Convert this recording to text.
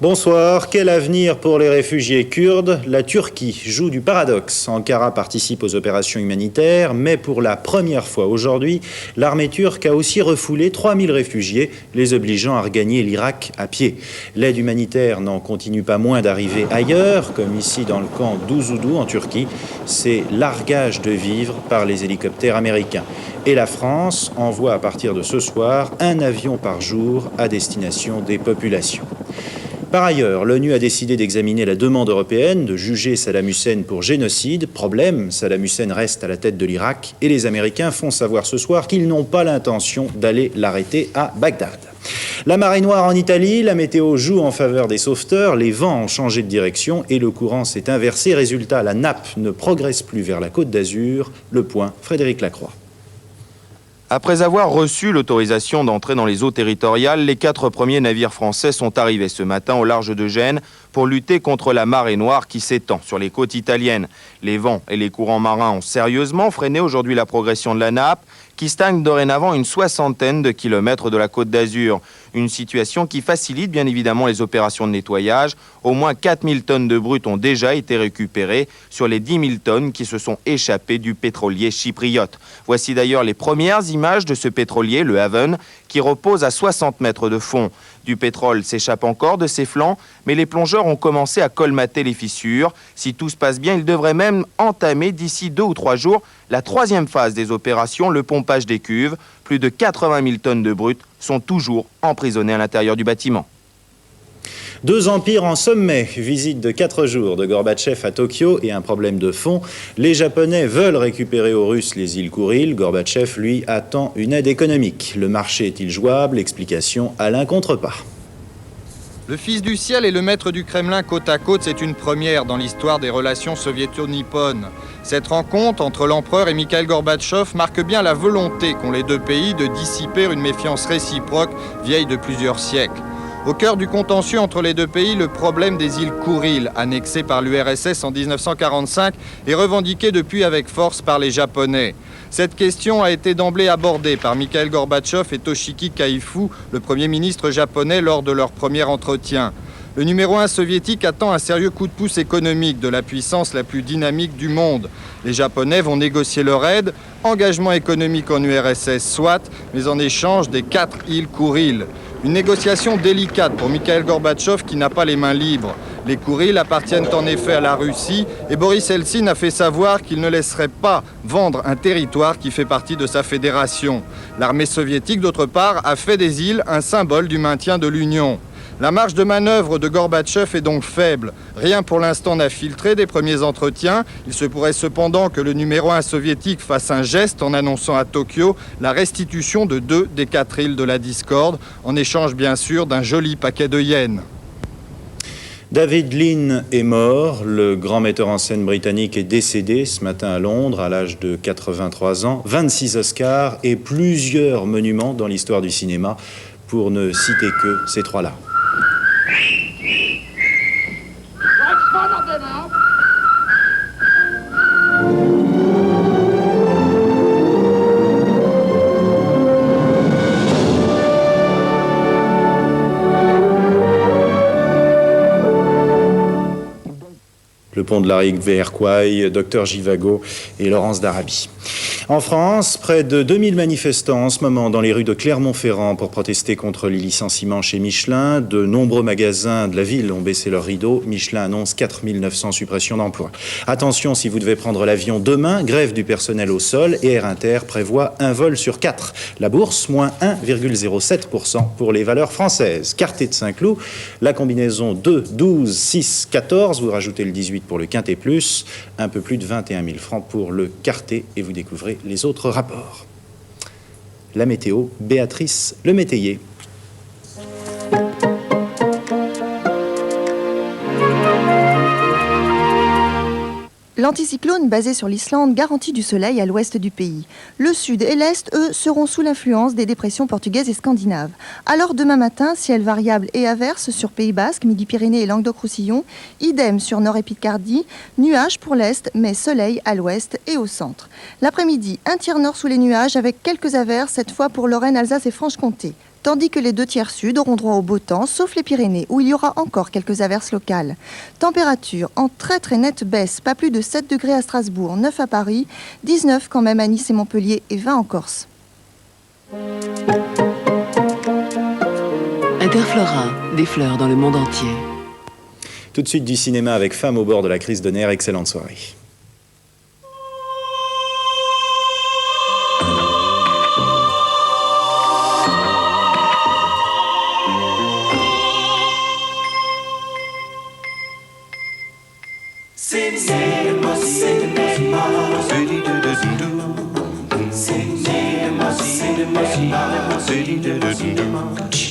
Bonsoir. Quel avenir pour les réfugiés kurdes? La Turquie joue du paradoxe. Ankara participe aux opérations humanitaires, mais pour la première fois aujourd'hui, l'armée turque a aussi refoulé 3000 réfugiés, les obligeant à regagner l'Irak à pied. L'aide humanitaire n'en continue pas moins d'arriver ailleurs, comme ici dans le camp d'Uzudu en Turquie. C'est largage de vivres par les hélicoptères américains. Et la France envoie à partir de ce soir un avion par jour à destination des populations. Par ailleurs, l'ONU a décidé d'examiner la demande européenne de juger Saddam Hussein pour génocide. Problème, Saddam Hussein reste à la tête de l'Irak et les Américains font savoir ce soir qu'ils n'ont pas l'intention d'aller l'arrêter à Bagdad. La marée noire en Italie, la météo joue en faveur des sauveteurs, les vents ont changé de direction et le courant s'est inversé. Résultat, la nappe ne progresse plus vers la Côte d'Azur. Le point, Frédéric Lacroix. Après avoir reçu l'autorisation d'entrer dans les eaux territoriales, les 4 premiers navires français sont arrivés ce matin au large de Gênes pour lutter contre la marée noire qui s'étend sur les côtes italiennes. Les vents et les courants marins ont sérieusement freiné aujourd'hui la progression de la nappe, qui stagne dorénavant une 60aine de kilomètres de la Côte d'Azur. Une situation qui facilite bien évidemment les opérations de nettoyage. Au moins 4000 tonnes de brut ont déjà été récupérées sur les 10 000 tonnes qui se sont échappées du pétrolier chypriote. Voici d'ailleurs les premières images de ce pétrolier, le Haven, qui repose à 60 mètres de fond. Du pétrole s'échappe encore de ses flancs, mais les plongeurs ont commencé à colmater les fissures. Si tout se passe bien, ils devraient même entamer d'ici 2 ou 3 jours la 3e phase des opérations, le pompage des cuves. Plus de 80 000 tonnes de brut sont toujours emprisonnées à l'intérieur du bâtiment. 2 empires en sommet, visite de 4 jours de Gorbatchev à Tokyo et un problème de fond. Les Japonais veulent récupérer aux Russes les îles Kouril. Gorbatchev, lui, attend une aide économique. Le marché est-il jouable? Explication Alain Contrepas. Le fils du ciel et le maître du Kremlin côte à côte, c'est une première dans l'histoire des relations soviéto-nippones. Cette rencontre entre l'empereur et Mikhail Gorbatchev marque bien la volonté qu'ont les 2 pays de dissiper une méfiance réciproque vieille de plusieurs siècles. Au cœur du contentieux entre les 2 pays, le problème des îles Kouril, annexées par l'URSS en 1945 et revendiquées depuis avec force par les Japonais. Cette question a été d'emblée abordée par Mikhail Gorbatchev et Toshiki Kaifu, le Premier ministre japonais, lors de leur premier entretien. Le numéro 1 soviétique attend un sérieux coup de pouce économique de la puissance la plus dynamique du monde. Les Japonais vont négocier leur aide, engagement économique en URSS soit, mais en échange des 4 îles Kouril. Une négociation délicate pour Mikhail Gorbatchev qui n'a pas les mains libres. Les Kouril appartiennent en effet à la Russie et Boris Eltsine a fait savoir qu'il ne laisserait pas vendre un territoire qui fait partie de sa fédération. L'armée soviétique, d'autre part, a fait des îles un symbole du maintien de l'Union. La marge de manœuvre de Gorbatchev est donc faible. Rien pour l'instant n'a filtré des premiers entretiens. Il se pourrait cependant que le numéro 1 soviétique fasse un geste en annonçant à Tokyo la restitution de 2 des 4 îles de la discorde, en échange bien sûr d'un joli paquet de yens. David Lean est mort. Le grand metteur en scène britannique est décédé ce matin à Londres à l'âge de 83 ans. 26 Oscars et plusieurs monuments dans l'histoire du cinéma, pour ne citer que ces 3-là. Le pont de la rivière Kwai, Dr Givago et Laurence d'Arabie. En France, près de 2000 manifestants en ce moment dans les rues de Clermont-Ferrand pour protester contre les licenciements chez Michelin. De nombreux magasins de la ville ont baissé leurs rideaux. Michelin annonce 4900 suppressions d'emplois. Attention, si vous devez prendre l'avion demain, grève du personnel au sol et Air Inter prévoit un vol sur 4. La bourse, moins 1,07% pour les valeurs françaises. Quartet de Saint-Cloud, la combinaison 2, 12, 6, 14, vous rajoutez le 18 pour le Quintet Plus, un peu plus de 21 000 francs pour le Quartet et vous découvrez les autres rapports. La météo, Béatrice Le Métayer. L'anticyclone basé sur l'Islande garantit du soleil à l'ouest du pays. Le sud et l'est, eux, seront sous l'influence des dépressions portugaises et scandinaves. Alors demain matin, ciel variable et averse sur Pays Basque, Midi-Pyrénées et Languedoc-Roussillon. Idem sur Nord et Picardie. Nuages pour l'est, mais soleil à l'ouest et au centre. L'après-midi, un tiers nord sous les nuages avec quelques averses, cette fois pour Lorraine, Alsace et Franche-Comté. tandis que les 2 tiers sud auront droit au beau temps, sauf les Pyrénées, où il y aura encore quelques averses locales. Température en très très nette baisse, pas plus de 7 degrés à Strasbourg, 9 à Paris, 19 quand même à Nice et Montpellier et 20 en Corse. Interflora, des fleurs dans le monde entier. Tout de suite du cinéma avec Femme au bord de la crise de nerfs. Excellente soirée. Cinema.